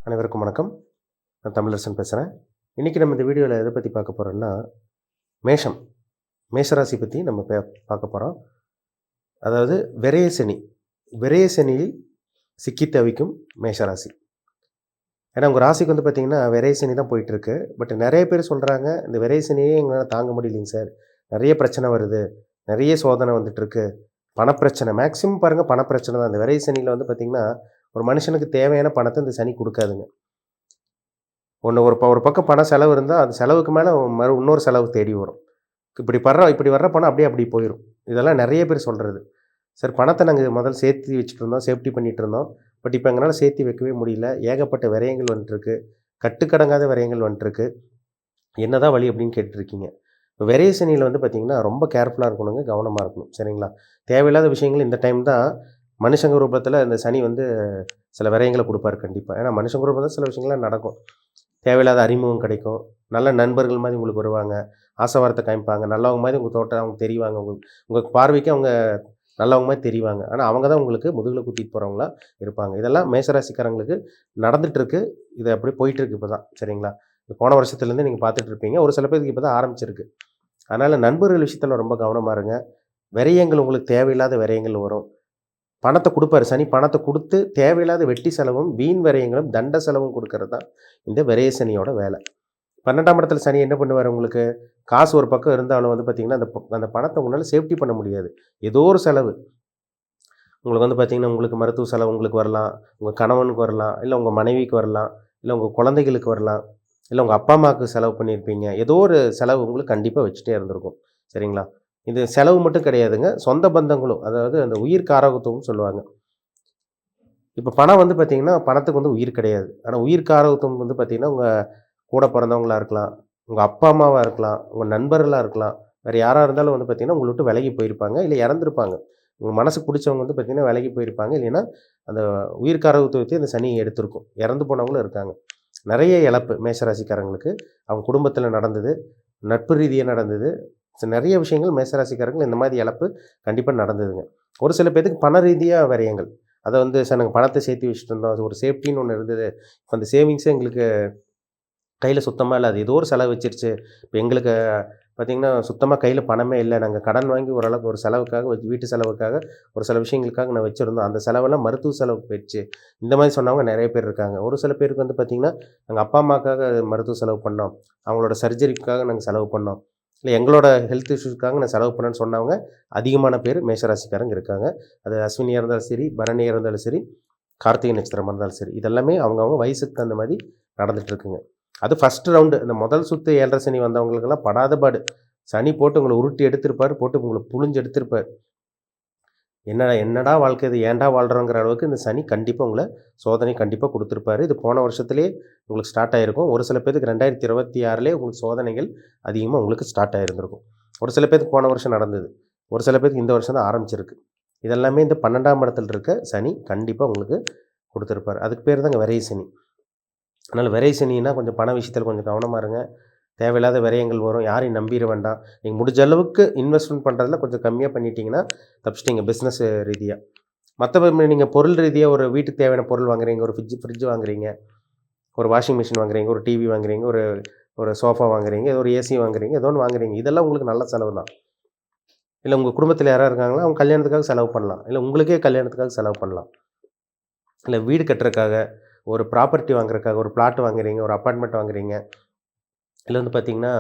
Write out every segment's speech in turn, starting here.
அனைவருக்கும் வணக்கம். நான் தமிழரசன் பேசுகிறேன். இன்றைக்கி நம்ம இந்த வீடியோவில் எதை பற்றி பார்க்க போகிறோம்னா, மேஷராசி பற்றி நம்ம பார்க்க போகிறோம். அதாவது விரய சனி, விரய சனியில் சிக்கி தவிக்கும் மேஷராசி. ஏன்னா உங்கள் ராசிக்கு வந்து பார்த்திங்கன்னா விரய சனி தான் போயிட்டுருக்கு. பட் நிறைய பேர் சொல்கிறாங்க, இந்த விரய சனியே எங்களால் தாங்க முடியலைங்க சார், நிறைய பிரச்சனை வருது, நிறைய சோதனை வந்துட்டுருக்கு, பணப்பிரச்சனை மேக்ஸிமம் பாருங்கள், பணப்பிரச்சனை தான். இந்த விரய சனியில் வந்து பார்த்திங்கன்னா ஒரு மனுஷனுக்கு தேவையான பணத்தை இந்த சனி கொடுக்காதுங்க. ஒரு பக்கம் பண செலவு இருந்தால் அது செலவுக்கு மேலே இன்னொரு செலவு தேடி வரும். இப்படி வர்ற பணம் அப்படி போயிடும். இதெல்லாம் நிறைய பேர் சொல்கிறது. சார் பணத்தை நாங்கள் முதல்ல சேர்த்து வச்சுட்டு இருந்தோம், சேஃப்டி பண்ணிகிட்டு இருந்தோம். பட் இப்போ எங்களால் சேர்த்து வைக்கவே முடியல. ஏகப்பட்ட விரயங்கள் வந்துட்டுருக்கு, கட்டுக்கடங்காத விரயங்கள் வந்துட்டுருக்கு. என்ன தான் வழி அப்படின்னு கேட்டுருக்கீங்க. இப்போ விரய சனியில் வந்து பார்த்திங்கன்னா ரொம்ப கேர்ஃபுல்லாக இருக்கணுங்க, கவனமாக இருக்கணும். சரிங்களா? தேவையில்லாத விஷயங்கள் இந்த டைம் தான் மனுஷங்க ரூபத்தில் இந்த சனி வந்து சில விரயங்களை கொடுப்பாரு கண்டிப்பாக. ஏன்னா மனுஷங்க ரூபத்தில் சில விஷயங்கள்லாம் நடக்கும். தேவையில்லாத அறிமுகம் கிடைக்கும். நல்ல நண்பர்கள் மாதிரி உங்களுக்கு வருவாங்க, ஆசை வார்த்தை காமிப்பாங்க, நல்லவங்க மாதிரி உங்கள் தோட்டம் அவங்க தெரிவாங்க. உங்கள் பார்வைக்கு அவங்க நல்லவங்க மாதிரி தெரிவாங்க. ஆனால் அவங்க தான் உங்களுக்கு முதுகில் குத்திட்டு போகிறவங்களா இருப்பாங்க. இதெல்லாம் மேஷராசிக்காரங்களுக்கு நடந்துகிட்ருக்கு. இது அப்படியே போயிட்டுருக்கு இப்போ தான். சரிங்களா? இது போன வருஷத்துலேருந்து நீங்கள் பார்த்துட்ருப்பீங்க. ஒரு சில பேருக்கு இப்போ தான் ஆரம்பிச்சிருக்கு. அதனால் நண்பர்கள் விஷயத்தில் ரொம்ப கவனமாக இருங்க. விரயங்கள் உங்களுக்கு தேவையில்லாத விரயங்கள் வரும். பணத்தை கொடுப்பாரு சனி. பணத்தை கொடுத்து தேவையில்லாத வெட்டி செலவும் வீண் விரயங்களும் தண்ட செலவும் கொடுக்கறது தான் இந்த விரய சனியோட வேலை. 12ஆம் இடத்துல சனி என்ன பண்ணுவார், உங்களுக்கு காசு ஒரு பக்கம் இருந்தாலும் வந்து பார்த்திங்கன்னா அந்த பணத்தை உங்களால் சேஃப்டி பண்ண முடியாது. ஏதோ ஒரு செலவு உங்களுக்கு வந்து பார்த்திங்கன்னா, உங்களுக்கு மருத்துவ செலவு உங்களுக்கு வரலாம், உங்கள் கணவனுக்கு வரலாம், இல்லை உங்கள் மனைவிக்கு வரலாம், இல்லை உங்கள் குழந்தைகளுக்கு வரலாம், இல்லை உங்கள் அப்பா அம்மாவுக்கு செலவு பண்ணியிருப்பீங்க. ஏதோ ஒரு செலவு உங்களுக்கு கண்டிப்பாக வச்சுட்டே இருந்திருக்கும். சரிங்களா? இது செலவு மட்டும் கிடையாதுங்க, சொந்த பந்தங்களும், அதாவது அந்த உயிர் காரகத்துவம்னு சொல்லுவாங்க. இப்போ பணம் வந்து பார்த்திங்கன்னா, பணத்துக்கு வந்து உயிர் கிடையாது. ஆனால் உயிர் காரகத்துவம் வந்து பார்த்திங்கன்னா, உங்கள் கூட பிறந்தவங்களா இருக்கலாம், உங்கள் அப்பா அம்மாவாக இருக்கலாம், உங்கள் நண்பர்களாக இருக்கலாம், வேறு யாராக இருந்தாலும் வந்து பார்த்திங்கன்னா உங்களை விட்டு விலகி போயிருப்பாங்க, இல்லை இறந்துருப்பாங்க. உங்கள் மனசுக்கு பிடிச்சவங்க வந்து பார்த்திங்கன்னா விலகி போயிருப்பாங்க. இல்லைன்னா அந்த உயிர் காரகத்துவத்தையும் அந்த சனி எடுத்திருக்கும். இறந்து போனவங்களும் இருக்காங்க. நிறைய இழப்பு மேஷராசிக்காரங்களுக்கு அவங்க குடும்பத்தில் நடந்தது, நட்பு ரீதியாக நடந்தது. நிறைய விஷயங்கள் மேஷராசிக்காரங்கள் இந்த மாதிரி இழப்பு கண்டிப்பாக நடந்ததுங்க. ஒரு சில பேருக்கு பண ரீதியாக விரயங்கள். அதை வந்து சார் நாங்கள் பணத்தை சேர்த்து வச்சுட்டு இருந்தோம், அது ஒரு சேஃப்டின்னு ஒன்று இருந்தது, இப்போ அந்த சேவிங்ஸே எங்களுக்கு கையில் சுத்தமாக இல்லை, அது ஏதோ ஒரு செலவு வச்சிருச்சு. இப்போ எங்களுக்கு பார்த்திங்கன்னா சுத்தமாக கையில் பணமே இல்லை, நாங்கள் கடன் வாங்கி ஓரளவுக்கு ஒரு செலவுக்காக வீட்டு செலவுக்காக ஒரு சில விஷயங்களுக்காக நான் வச்சுருந்தோம், அந்த செலவெல்லாம் மருத்துவ செலவுக்கு போயிடுச்சு. இந்த மாதிரி சொன்னவங்க நிறைய பேர் இருக்காங்க. ஒரு சில பேருக்கு வந்து பார்த்திங்கன்னா, நாங்கள் அப்பா அம்மாவுக்காக மருத்துவ செலவு பண்ணோம், அவங்களோட சர்ஜரிக்காக நாங்கள் செலவு பண்ணோம், இல்லை எங்களோட ஹெல்த் இஷ்யூஸ்க்காக நான் செலவு பண்ணேன்னு சொன்னவங்க அதிகமான பேர் மேஷராசிக்காரங்க இருக்காங்க. அது அஸ்வினியாக இருந்தாலும் சரி, பரணியாக இருந்தாலும் சரி, கார்த்திகை நட்சத்திரமாக இருந்தாலும் சரி, இதெல்லாமே அவங்கவுங்க வயசுக்கு தகுந்த மாதிரி நடந்துகிட்ருக்குங்க. அது ஃபஸ்ட்டு ரவுண்டு. இந்த முதல் சுற்று 7.5 சனி வந்தவங்களுக்கெல்லாம் படாத பாடு. சனி போட்டு உங்களை உருட்டி எடுத்திருப்பார், போட்டு உங்களை புழிஞ்சு எடுத்திருப்பார். என்னடா வாழ்க்கை இது, ஏன்டா வாழ்கிறோங்கிற அளவுக்கு இந்த சனி கண்டிப்பாக உங்களை சோதனை கண்டிப்பாக கொடுத்துருப்பாரு. இது போன வருஷத்துலேயே உங்களுக்கு ஸ்டார்ட் ஆகிருக்கும். ஒரு சில பேருக்கு 2026 உங்களுக்கு சோதனைகள் அதிகமாக உங்களுக்கு ஸ்டார்ட் ஆகிருந்திருக்கும். ஒரு சில பேருக்கு போன வருஷம் நடந்தது, ஒரு சில பேருக்கு இந்த வருஷம் தான் ஆரம்பிச்சிருக்கு. இதெல்லாமே இந்த 12ஆம் இடத்துல இருக்க சனி கண்டிப்பாக உங்களுக்கு கொடுத்துருப்பார். அதுக்கு பேர் தாங்க விரய சனி. அதனால் விரய சனின்னா கொஞ்சம் பண விஷயத்தில் கொஞ்சம் கவனமாக இருங்க. தேவையில்லாத விரயங்கள் வரும், யாரையும் நம்பிட வேண்டாம். நீங்கள் முடிஞ்ச அளவுக்கு இன்வெஸ்ட்மெண்ட் பண்ணுறதுல கொஞ்சம் கம்மியாக பண்ணிட்டீங்கன்னா தப்பிச்சிட்டிங்க பிஸ்னஸ் ரீதியாக. மற்றபடி நீங்கள் பொருள் ரீதியாக ஒரு வீட்டுக்கு தேவையான பொருள் வாங்குறீங்க, ஒரு ஃப்ரிட்ஜ் வாங்குறீங்க, ஒரு வாஷிங் மிஷின் வாங்குறீங்க, ஒரு டிவி வாங்குறீங்க, ஒரு சோஃபா வாங்குறீங்க, ஒரு ஏசி வாங்குறீங்க, ஏதோ ஒன்று வாங்குறீங்க, இதெல்லாம் உங்களுக்கு நல்ல செலவு தான். இல்லை உங்கள் குடும்பத்தில் யாராவது இருக்காங்களா, அவங்க கல்யாணத்துக்காக செலவு பண்ணலாம், இல்லை உங்களுக்கே கல்யாணத்துக்காக செலவு பண்ணலாம், இல்லை வீடு கட்டுறதுக்காக, ஒரு ப்ராப்பர்ட்டி வாங்குறதுக்காக, ஒரு பிளாட் வாங்குறீங்க, ஒரு அப்பார்ட்மெண்ட் வாங்குறீங்க, இல்லை வந்து பார்த்திங்கன்னா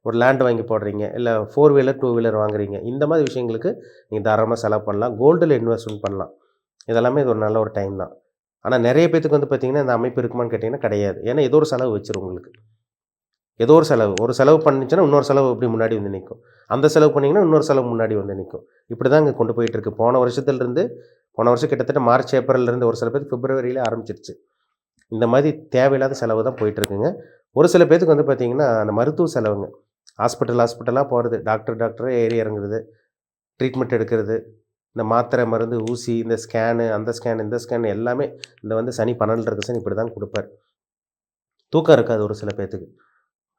ஒரு லேண்ட் வாங்கி போடுறீங்க, இல்லை 4 வீலர் 2 வீலர் வாங்குறீங்க, இந்த மாதிரி விஷயங்களுக்கு நீங்கள் தாராளமாக செலவு பண்ணலாம். கோல்டில் இன்வெஸ்ட்மெண்ட் பண்ணலாம். இதெல்லாமே இது ஒரு நல்ல ஒரு டைம் தான். ஆனால் நிறைய பேத்துக்கு வந்து பார்த்திங்கன்னா இந்த அமைப்பு இருக்குமான்னு கேட்டிங்கன்னா கிடையாது. ஏன்னா ஏதோ ஒரு செலவு வச்சிரும் உங்களுக்கு. ஏதோ ஒரு செலவு பண்ணிச்சுன்னா இன்னொரு செலவு இப்படி முன்னாடி வந்து நிற்கும். அந்த செலவு பண்ணிங்கன்னா இன்னொரு செலவு முன்னாடி வந்து நிற்கும். இப்படி தான் இங்கே கொண்டு போயிட்டுருக்கு. போன வருஷம் கிட்டத்தட்ட மார்ச் ஏப்ரல்லேருந்து ஒரு சில பேருக்கு பிப்ரவரியிலே ஆரம்பிச்சிருச்சு. இந்த மாதிரி தேவையில்லாத செலவு தான் போயிட்டுருக்குங்க. ஒரு சில பேத்துக்கு வந்து பார்த்திங்கன்னா அந்த மருத்துவ செலவுங்க, ஹாஸ்பிட்டலாக போகிறது, டாக்டரே ஏறி இறங்குறது, ட்ரீட்மெண்ட் எடுக்கிறது, இந்த மாத்திரை மருந்து ஊசி, இந்த ஸ்கேனு அந்த ஸ்கேன் இந்த ஸ்கேன் எல்லாமே இந்த வந்து சனி 12 இருக்க சனி இப்படி தான் கொடுப்பார். தூக்கம் இருக்காது ஒரு சில பேத்துக்கு.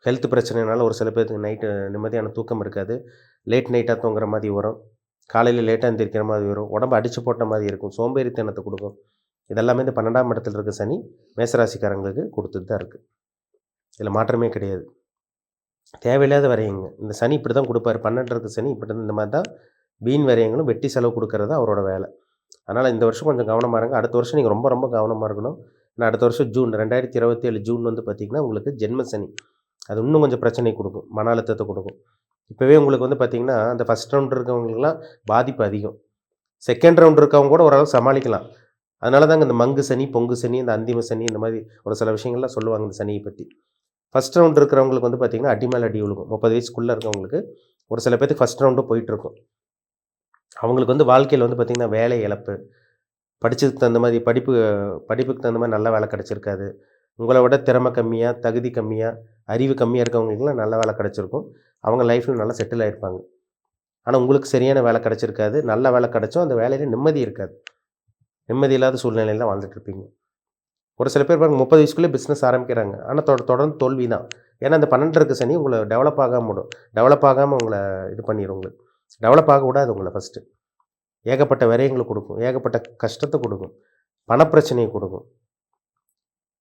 ஹெல்த் பிரச்சனைனால ஒரு சில பேத்துக்கு நைட்டு நிம்மதியான தூக்கம் இருக்காது. லேட் நைட்டாக தூங்குற மாதிரி வரும், காலையில் லேட்டாக எந்திரிக்கிற மாதிரி வரும், உடம்பு அடித்து போட்ட மாதிரி இருக்கும், சோம்பேறித்தனத்தை கொடுக்கும். இதெல்லாமே இந்த 12ஆம் இடத்துல இருக்க சனி மேசராசிக்காரங்களுக்கு கொடுத்துட்டு தான் இருக்குது. இதில் மாற்றமே கிடையாது. தேவையில்லாத விரயங்க. இந்த சனி இப்படி தான் கொடுப்பாரு. 12 இருக்க சனி இப்படி இந்த மாதிரி தான் வீண் விரயங்களும் வெட்டி செலவு கொடுக்கறது தான் அவரோட வேலை. அதனால் இந்த வருஷம் கொஞ்சம் கவனமாக இருங்க. அடுத்த வருஷம் நீங்கள் ரொம்ப ரொம்ப கவனமாக இருக்கணும். ஏன்னா அடுத்த வருஷம் ஜூன் 2027 ஜூன் வந்து பார்த்திங்கன்னா உங்களுக்கு ஜென்ம சனி. அது இன்னும் கொஞ்சம் பிரச்சனை கொடுக்கும், மன அழுத்தத்தை கொடுக்கும். இப்போவே உங்களுக்கு வந்து பார்த்திங்கன்னா அந்த ஃபஸ்ட் ரவுண்ட் இருக்கவங்களுக்குலாம் பாதிப்பு அதிகம். செகண்ட் ரவுண்ட் இருக்கவங்க கூட ஓரளவு சமாளிக்கலாம். அதனால தாங்க இந்த மங்கு சனி, பொங்கு சனி, இந்த அந்திம சனி இந்த மாதிரி ஒரு சில விஷயங்கள்லாம் சொல்லுவாங்க இந்த சனியை பற்றி. ஃபஸ்ட் ரவுண்ட் இருக்கிறவங்களுக்கு வந்து பார்த்திங்கன்னா அடி மேலே அடி விழுகும். 30 வயசுக்குள்ளே இருக்கவங்களுக்கு ஒரு சில பேருக்கு ஃபஸ்ட் ரவுண்டும் போயிட்டுருக்கும். அவங்களுக்கு வந்து வாழ்க்கையில் வந்து பார்த்திங்கன்னா வேலை இழப்பு, படித்ததுக்கு தகுந்த மாதிரி படிப்புக்கு தகுந்த மாதிரி நல்ல வேலை கிடச்சிருக்காது. உங்களை விட திறமை கம்மியாக, தகுதி கம்மியாக, அறிவு கம்மியாக இருக்கவங்களுக்குலாம் நல்ல வேலை கிடச்சிருக்கும். அவங்க லைஃப்பில் நல்லா செட்டில் ஆகிருப்பாங்க. ஆனால் உங்களுக்கு சரியான வேலை கிடச்சிருக்காது. நல்ல வேலை கிடச்சும் அந்த வேலையில் நிம்மதி இருக்காது. நிம்மதி இல்லாத சூழ்நிலையில் தான் வாழ்ந்துட்டுருப்பீங்க. ஒரு சில பேர் பாருங்க 30 வயசுக்குள்ளே பிஸ்னஸ் ஆரம்பிக்கிறாங்க. ஆனால் தொடர்ந்து தோல்வி தான். ஏன்னா அந்த 12 இருக்க சனி உங்களை டெவலப் ஆகாமல் உங்களை இது பண்ணிடும். உங்களுக்கு டெவலப் ஆக விடாது உங்களை ஃபஸ்ட்டு. ஏகப்பட்ட விரயங்களை கொடுக்கும், ஏகப்பட்ட கஷ்டத்தை கொடுக்கும், பணப்பிரச்சனையை கொடுக்கும்.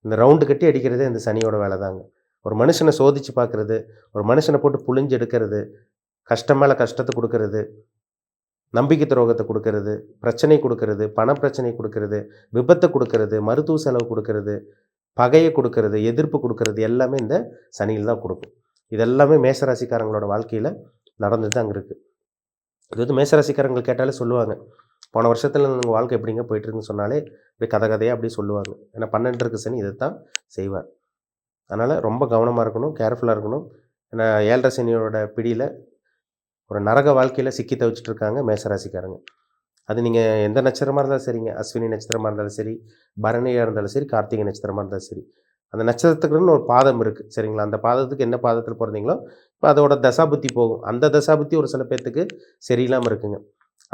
இந்த ரவுண்டு கட்டி அடிக்கிறதே இந்த சனியோட வேலை தாங்க. ஒரு மனுஷனை சோதித்து பார்க்குறது, ஒரு மனுஷனை போட்டு புழிஞ்சு எடுக்கிறது, கஷ்டம் மேலே கஷ்டத்தை கொடுக்கறது, நம்பிக்கை துரோகத்தை கொடுக்கறது, பிரச்சனை கொடுக்கறது, பணப்பிரச்சனை கொடுக்கறது, விபத்தை கொடுக்கறது, மருத்துவ செலவு கொடுக்கறது, பகையை கொடுக்கறது, எதிர்ப்பு கொடுக்கறது எல்லாமே இந்த சனியில் தான் கொடுக்கும். இதெல்லாமே மேசராசிக்காரங்களோட வாழ்க்கையில் நடந்து தான் அங்கே இருக்குது. இது வந்து மேசராசிக்காரங்கள் கேட்டாலே சொல்லுவாங்க, போன வருஷத்தில் உங்கள் வாழ்க்கை எப்படிங்க போயிட்டுருக்குன்னு சொன்னாலே இப்படி கதையாக அப்படி சொல்லுவாங்க. ஏன்னா 12 இருக்க சனி இதை தான் செய்வார். அதனால் ரொம்ப கவனமாக இருக்கணும், கேர்ஃபுல்லாக இருக்கணும். ஏன்னா 7.5 சனியோட பிடியில் ஒரு நரக வாழ்க்கையில் சிக்கி தவிச்சிட்டு இருக்காங்க மேசராசிக்காரங்க. அது நீங்கள் எந்த நட்சத்திரமாக இருந்தாலும் சரிங்க, அஸ்வினி நட்சத்திரமாக இருந்தாலும் சரி, பரணியாக இருந்தாலும் சரி, கார்த்திகை நட்சத்திரமாக இருந்தாலும் சரி, அந்த நட்சத்திரத்துக்குன்னு ஒரு பாதம் இருக்குது சரிங்களா. அந்த பாதத்துக்கு என்ன பாதத்தில் பிறந்தீங்களோ இப்போ அதோட தசாபுத்தி போகும். அந்த தசாபுத்தி ஒரு சில பேர்த்துக்கு சரியில்லாமல் இருக்குங்க.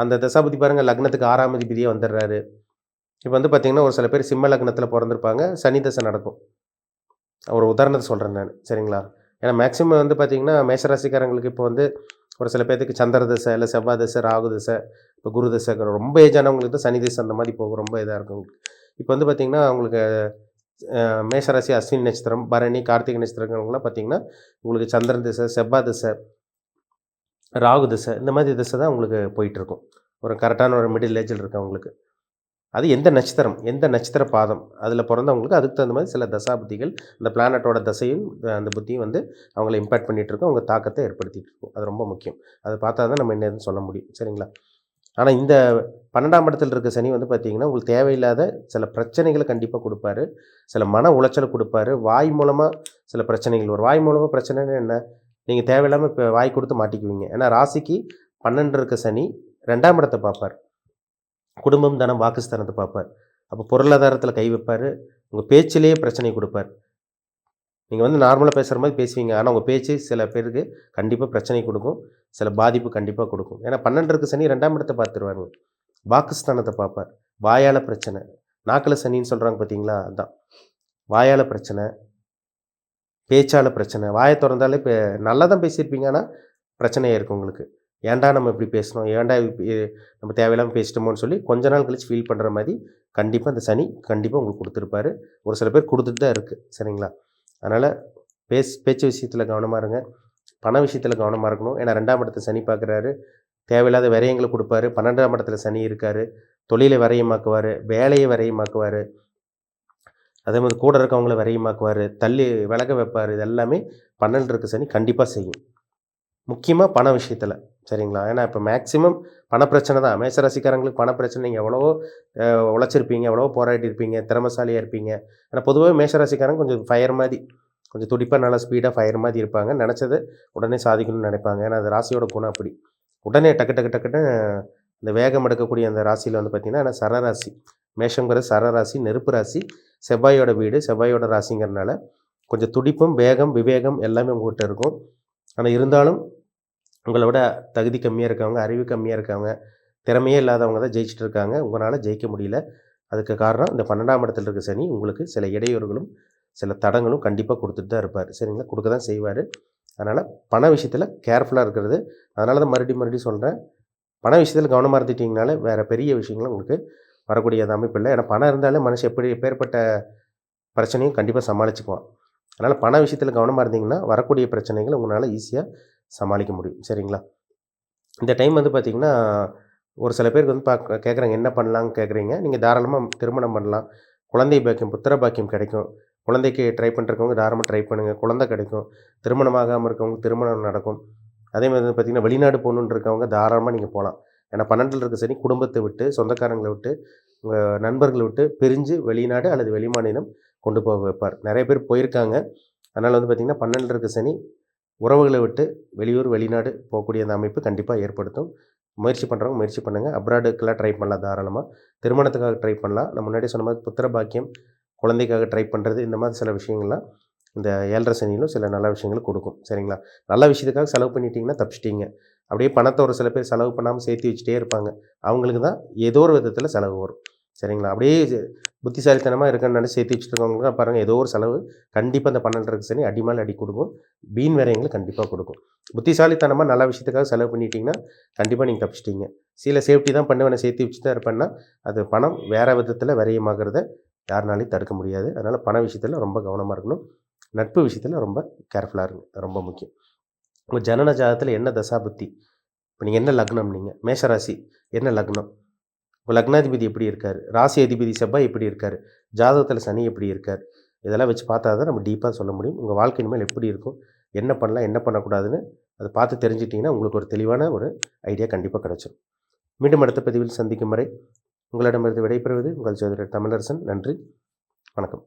அந்த தசாபுத்தி பாருங்கள், லக்னத்துக்கு 6ஆம் அதிபதியே வந்துடுறாரு. இப்போ வந்து பார்த்திங்கன்னா ஒரு சில பேர் சிம்ம லக்னத்தில் பிறந்திருப்பாங்க, சனி தசை நடக்கும். ஒரு உதாரணத்தை சொல்கிறேன் நான் சரிங்களா. ஏன்னா மேக்ஸிமம் வந்து பார்த்திங்கன்னா மேசராசிக்காரங்களுக்கு இப்போ வந்து ஒரு சில பேர்த்துக்கு சந்திர தசை, இல்லை செவ்வாய் தசை, ராகு தசை, இப்போ குரு தசை, ரொம்ப ஏஜ் ஆனவங்களுக்கு தான் சனி தசை அந்த மாதிரி போகும், ரொம்ப இதாக இருக்கும். இப்போ வந்து பார்த்திங்கன்னா அவங்களுக்கு மேஷராசி அஸ்வினி நட்சத்திரம், பரணி, கார்த்திகை நட்சத்திரங்கள்லாம் பார்த்திங்கன்னா உங்களுக்கு சந்திரன் திசை, செவ்வாய் திசை, ராகு திசை இந்த மாதிரி திசை தான் உங்களுக்கு போயிட்டுருக்கும். ஒரு கரெக்டான ஒரு மிடில் ஏஜில் இருக்கவங்களுக்கு. அது எந்த நட்சத்திர பாதம் அதில் பிறந்தவங்களுக்கு அதுக்கு தகுந்த மாதிரி சில தசாபுத்திகள் அந்த பிளானட்டோட தசையும் அந்த புத்தியும் வந்து அவங்கள இம்பேக்ட் பண்ணிகிட்ருக்கோம், அவங்க தாக்கத்தை ஏற்படுத்திகிட்டு இருக்கும். அது ரொம்ப முக்கியம். அதை பார்த்தா தான் நம்ம என்னதுன்னு சொல்ல முடியும் சரிங்களா. ஆனால் இந்த 12ஆம் இடத்துல இருக்க சனி வந்து பார்த்திங்கன்னா உங்களுக்கு தேவையில்லாத சில பிரச்சனைகளை கண்டிப்பாக கொடுப்பாரு, சில மன உளைச்சலை கொடுப்பாரு. வாய் மூலமாக சில பிரச்சனைகள் வரும். வாய் மூலமாக பிரச்சனைன்னு என்ன, நீங்கள் தேவையில்லாமல் இப்போ வாய் கொடுத்து மாட்டிக்குவீங்க. ஏன்னா ராசிக்கு 12 இருக்க சனி 2ஆம் இடத்தை பார்ப்பார், குடும்பம், தனம், வாக்குஸ்தானத்தை பார்ப்பார். அப்போ பொருளாதாரத்தில் கை வைப்பார், உங்கள் பேச்சிலேயே பிரச்சனை கொடுப்பார். நீங்கள் வந்து நார்மலாக பேசுகிற மாதிரி பேசுவீங்க, ஆனால் உங்கள் பேச்சு சில பேருக்கு கண்டிப்பாக பிரச்சனை கொடுக்கும், சில பாதிப்பு கண்டிப்பாக கொடுக்கும். ஏன்னா 12 இருக்க சனி 2ஆம் இடத்தை பார்த்துருவாங்க, வாக்குஸ்தானத்தை பார்ப்பார். வாயால் பிரச்சனை, நாக்கில் சனின்னு சொல்கிறாங்க பார்த்தீங்களா, அதுதான் வாயால் பிரச்சனை, பேச்சால் பிரச்சனை. வாயை திறந்தாலே இப்போ நல்லா தான் பேசியிருப்பீங்க, ஆனால் பிரச்சனையாக இருக்கும் உங்களுக்கு. ஏன்டா நம்ம இப்படி பேசணும், ஏன்டா நம்ம தேவையில்லாமல் பேசிட்டோமோன்னு சொல்லி கொஞ்ச நாள் கழித்து ஃபீல் பண்ணுற மாதிரி கண்டிப்பாக இந்த சனி கண்டிப்பாக உங்களுக்கு கொடுத்துருப்பாரு. ஒரு சில பேர் கொடுத்துட்டு தான் இருக்குது சரிங்களா. அதனால் பேச்சு விஷயத்தில் கவனமாக இருங்க, பண விஷயத்தில் கவனமாக இருக்கணும். ஏன்னா 2ஆம் இடத்தை சனி பார்க்குறாரு, தேவையில்லாத விரயங்களை கொடுப்பாரு. 12ஆம் இடத்துல சனி இருக்கார், தொழிலை விரயமாக்குவார், வேலையை விரயமாக்குவார், அதே மாதிரி கூட இருக்கவங்கள விரயமாக்குவார், தள்ளி விலக வைப்பார். இது எல்லாமே 12 இருக்க சனி கண்டிப்பாக செய்யும், முக்கியமாக பண விஷயத்தில் சரிங்களா. ஏன்னா இப்போ மேக்ஸிமம் பணப்பிரச்சனை தான் மேசராசிக்காரங்களுக்கு. பணப்பிரச்சனை நீங்கள் எவ்வளவோ உழைச்சிருப்பீங்க, எவ்வளவோ போராட்டியிருப்பீங்க, திறமசாலியாக இருப்பீங்க. ஏன்னா பொதுவாக மேசராசிக்காரங்க கொஞ்சம் ஃபயர் மாதிரி, கொஞ்சம் துடிப்பாக நல்லா ஸ்பீடாக ஃபயர் மாதிரி இருப்பாங்க. நினச்சது உடனே சாதிக்கணும்னு நினைப்பாங்க. ஏன்னா அது ராசியோட குணம் அப்படி. உடனே டக்குன்னு இந்த வேகம் எடுக்கக்கூடிய அந்த ராசியில் வந்து பார்த்திங்கன்னா, ஏன்னா சரராசி, மேஷங்கிறது சரராசி, நெருப்பு ராசி, செவ்வாயோட வீடு, செவ்வாயோட ராசிங்கிறதுனால கொஞ்சம் துடிப்பும், வேகம், விவேகம் எல்லாமே உங்கள்கிட்ட இருக்கும். ஆனால் இருந்தாலும் உங்களை விட தகுதி கம்மியாக இருக்கவங்க, அறிவு கம்மியாக இருக்கவங்க, திறமையே இல்லாதவங்க தான் ஜெயிச்சுட்டு இருக்காங்க. உங்களால் ஜெயிக்க முடியல. அதுக்கு காரணம் இந்த 12ஆம் இடத்துல இருக்க சனி உங்களுக்கு சில இடையூறுகளும் சில தடங்களும் கண்டிப்பாக கொடுத்துட்டு தான் இருப்பார் சரிங்களா, கொடுக்க தான் செய்வார். அதனால் பண விஷயத்தில் கேர்ஃபுல்லாக இருக்கிறது. அதனால தான் மறுபடியும் சொல்கிறேன், பண விஷயத்தில் கவனமாக இருந்துட்டிங்கனால வேறு பெரிய விஷயங்களும் உங்களுக்கு வரக்கூடிய அந்த அமைப்பு இல்லை. ஏன்னா பணம் இருந்தாலே மனுஷன் எப்பேற்பட்ட பிரச்சனையும் கண்டிப்பாக சமாளிச்சுக்குவான். அதனால் பண விஷயத்தில் கவனமாக இருந்தீங்கன்னா வரக்கூடிய பிரச்சனைகளை உங்களால் ஈஸியாக சமாளிக்க முடியும். சரிங்களா? இந்த டைம் வந்து பார்த்திங்கன்னா, ஒரு சில பேருக்கு வந்து கேட்குறாங்க என்ன பண்ணலான்னு கேட்குறீங்க. நீங்கள் தாராளமாக திருமணம் பண்ணலாம். குழந்தை பாக்கியம், புத்திர பாக்கியம் கிடைக்கும். குழந்தைக்கு ட்ரை பண்ணுறவங்க தாராளமாக ட்ரை பண்ணுங்கள். குழந்தை கிடைக்கும். திருமணம் ஆகாமல் இருக்கவங்க திருமணம் நடக்கும். அதே மாதிரி வந்து பார்த்திங்கன்னா, வெளிநாடு போகணுன்னு இருக்கவங்க தாராளமாக நீங்கள் போகலாம். ஏன்னா 12ல் இருக்க சனி குடும்பத்தை விட்டு, சொந்தக்காரங்களை விட்டு, உங்கள் நண்பர்களை விட்டு பிரிஞ்சு வெளிநாடு அல்லது வெளிமாநிலம் கொண்டு போக வைப்பார். நிறைய பேர் போயிருக்காங்க. அதனால் வந்து பார்த்திங்கன்னா 12ல் இருக்க சனி உறவுகளை விட்டு வெளியூர், வெளிநாடு போகக்கூடிய அந்த அமைப்பு கண்டிப்பாக ஏற்படுத்தும். முயற்சி பண்ணுறவங்க முயற்சி பண்ணுங்கள். அப்ராடுக்கெல்லாம் ட்ரை பண்ணலாம் தாராளமாக. திருமணத்துக்காக ட்ரை பண்ணலாம். நான் முன்னாடியே சொன்ன மாதிரி புத்திர பாக்கியம், குழந்தைக்காக ட்ரை பண்ணுறது, இந்த மாதிரி சில விஷயங்கள்லாம் இந்த 7.5 சனியிலும் சில நல்ல விஷயங்களை கொடுக்கும். சரிங்களா? நல்ல விஷயத்துக்காக செலவு பண்ணிட்டீங்கன்னா தப்பிச்சிட்டிங்க. அப்படியே பணத்தை ஒரு சில பேர் செலவு பண்ணாமல் சேர்த்து வச்சுட்டே இருப்பாங்க. அவங்களுக்கு தான் ஏதோ ஒரு விதத்தில் செலவு வரும். சரிங்களா? அப்படியே புத்திசாலித்தனமாக இருக்கேன்னு நினச்சி சேர்த்து வச்சுட்டு இருக்கவங்களுக்கு பாருங்கள், ஏதோ ஒரு செலவு கண்டிப்பாக இந்த 12ல் இருக்க சனி அடி மேலே அடி கொடுக்கும். வீண் விரயங்களை கண்டிப்பாக கொடுக்கும். புத்திசாலித்தனமாக நல்ல விஷயத்துக்காக செலவு பண்ணிட்டீங்கன்னா கண்டிப்பாக நீங்கள் தப்பிச்சிட்டீங்க. சில சேஃப்டி தான் பண்ணுவேன், சேர்த்து வச்சு தான் இருப்பேன்னா அது பணம் வேறு விதத்தில் விரயமாகிறத யாருனாலையும் தடுக்க முடியாது. அதனால் பண விஷயத்தில் ரொம்ப கவனமாக இருக்கணும். நட்பு விஷயத்தில் ரொம்ப கேர்ஃபுல்லாக இருங்க. ரொம்ப முக்கியம். உங்கள் ஜனன ஜாதகத்தில் என்ன தசாபுத்தி, இப்போ நீங்கள் என்ன லக்னம், நீங்கள் மேஷராசி என்ன லக்னம், உங்கள் லக்னாதிபதி எப்படி இருக்கார், ராசி அதிபதி செவ்வாய் எப்படி இருக்கார், ஜாதகத்தில் சனி எப்படி இருக்கார், இதெல்லாம் வச்சு பார்த்தா தான் நம்ம டீப்பாக சொல்ல முடியும். உங்கள் வாழ்க்கை இனிமேல் எப்படி இருக்கும், என்ன பண்ணலாம் என்ன பண்ணக்கூடாதுன்னு அதை பார்த்து தெரிஞ்சிட்டிங்கன்னா உங்களுக்கு ஒரு தெளிவான ஒரு ஐடியா கண்டிப்பாக கிடச்சிடும். மீண்டும் அடுத்த பதிவில் சந்திக்கும் வரை உங்களிடமிருந்து விடைபெறுவது உங்கள் ஜோதிடர் தமிழரசன். நன்றி, வணக்கம்.